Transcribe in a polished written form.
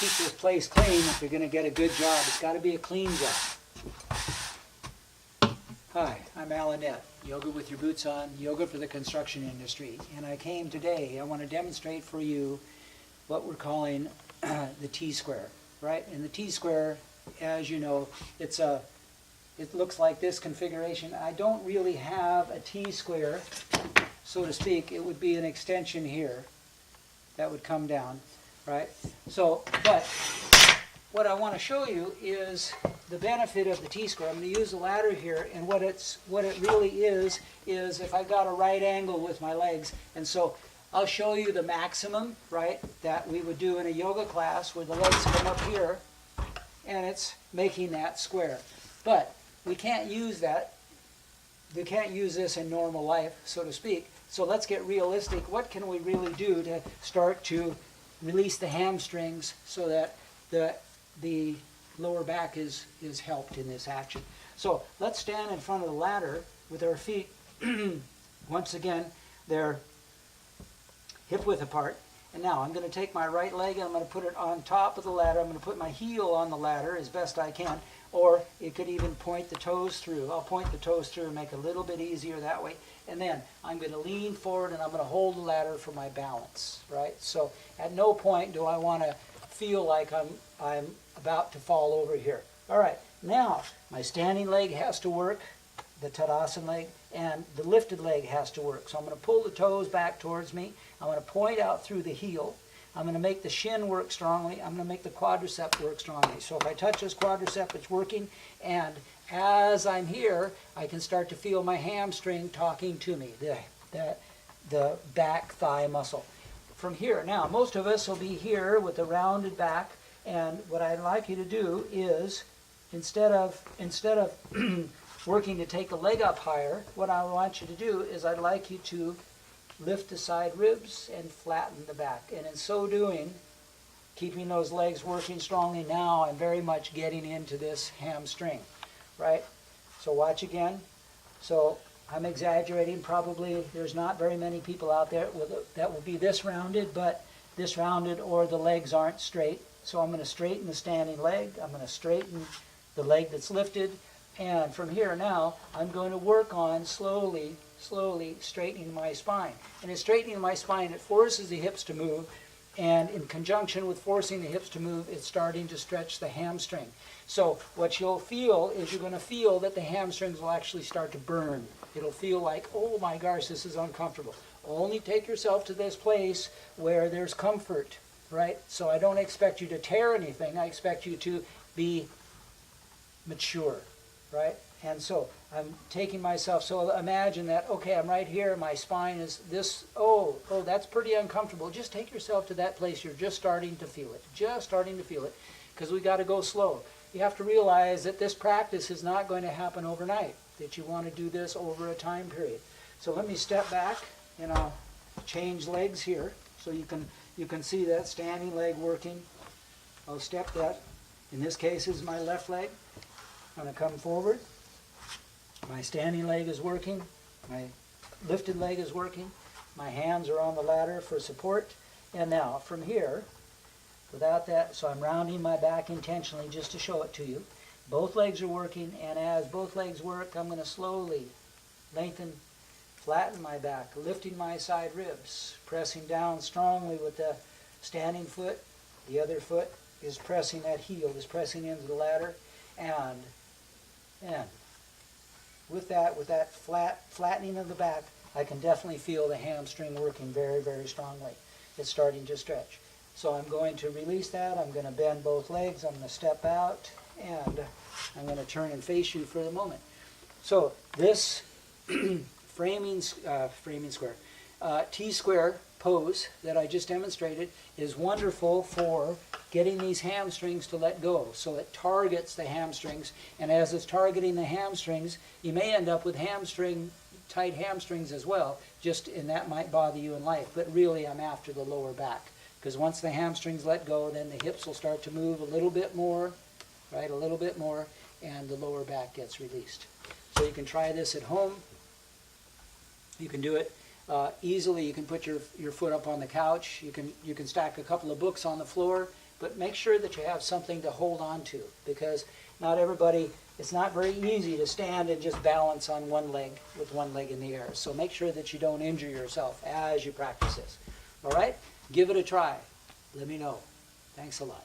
keep this place clean if you're going to get a good job. It's got to be a clean job. Hi, I'm Alan Nett, Yoga with Your Boots On, yoga for the construction industry. And I came today, I want to demonstrate for you what we're calling the T-square, right? And the T-square, as you know, it looks like this configuration. I don't really have a T-square, so to speak. It would be an extension here that would come down, right? So, but what I want to show you is the benefit of the T-square. I'm going to use the ladder here, and what it really is if I've got a right angle with my legs, and so I'll show you the maximum, right, that we would do in a yoga class where the legs come up here, and it's making that square. But we can't use that. We can't use this in normal life, so to speak. So let's get realistic. What can we really do to start to release the hamstrings so that the lower back is helped in this action? So let's stand in front of the ladder with our feet, once again, they're hip width apart. And now I'm going to take my right leg and I'm going to put it on top of the ladder. I'm going to put my heel on the ladder as best I can, or you could even point the toes through. I'll point the toes through and make it a little bit easier that way. And then I'm going to lean forward and I'm going to hold the ladder for my balance, right? So at no point do I want to feel like I'm about to fall over here. All right, now my standing leg has to work, the Tadasana leg, and the lifted leg has to work. So I'm going to pull the toes back towards me. I'm going to point out through the heel. I'm going to make the shin work strongly. I'm going to make the quadricep work strongly. So if I touch this quadricep, it's working. And as I'm here, I can start to feel my hamstring talking to me, the back thigh muscle. From here, now most of us will be here with a rounded back. And what I'd like you to do is, instead of working to take the leg up higher, what I want you to do is I'd like you to lift the side ribs and flatten the back. And in so doing, keeping those legs working strongly, now I'm very much getting into this hamstring, right? So watch again. So I'm exaggerating. Probably there's not very many people out there that will be this rounded, but this rounded or the legs aren't straight. So I'm going to straighten the standing leg. I'm going to straighten the leg that's lifted. And from here now, I'm going to work on slowly straightening my spine. And in straightening my spine, it forces the hips to move. And in conjunction with forcing the hips to move, it's starting to stretch the hamstring. So what you'll feel is you're going to feel that the hamstrings will actually start to burn. It'll feel like, oh my gosh, this is uncomfortable. Only take yourself to this place where there's comfort, right? So I don't expect you to tear anything. I expect you to be mature, right? And so I'm taking myself, so imagine that, okay, I'm right here, my spine is this, oh, that's pretty uncomfortable. Just take yourself to that place. You're just starting to feel it, because we got to go slow. You have to realize that this practice is not going to happen overnight, that you want to do this over a time period. So let me step back, and I'll change legs here, so you can see that standing leg working. I'll step that, in this case is my left leg. I'm going to come forward. My standing leg is working. My lifted leg is working. My hands are on the ladder for support. And now, from here, without that, so I'm rounding my back intentionally just to show it to you. Both legs are working, and as both legs work, I'm going to slowly lengthen, flatten my back, lifting my side ribs, pressing down strongly with the standing foot. The other foot is pressing that heel, is pressing into the ladder, and with that flattening of the back, I can definitely feel the hamstring working very, very strongly. It's starting to stretch. So I'm going to release that. I'm going to bend both legs. I'm going to step out, and I'm going to turn and face you for the moment. So this framing square, T-square pose that I just demonstrated is wonderful for getting these hamstrings to let go. So it targets the hamstrings, and as it's targeting the hamstrings, you may end up with tight hamstrings as well, and that might bother you in life, but really I'm after the lower back, because once the hamstrings let go, then the hips will start to move a little bit more, right, a little bit more, and the lower back gets released. So you can try this at home. You can do it easily. You can put your foot up on the couch. You can stack a couple of books on the floor, but make sure that you have something to hold on to, because not everybody, it's not very easy to stand and just balance on one leg with one leg in the air. So make sure that you don't injure yourself as you practice this. All right? Give it a try. Let me know. Thanks a lot.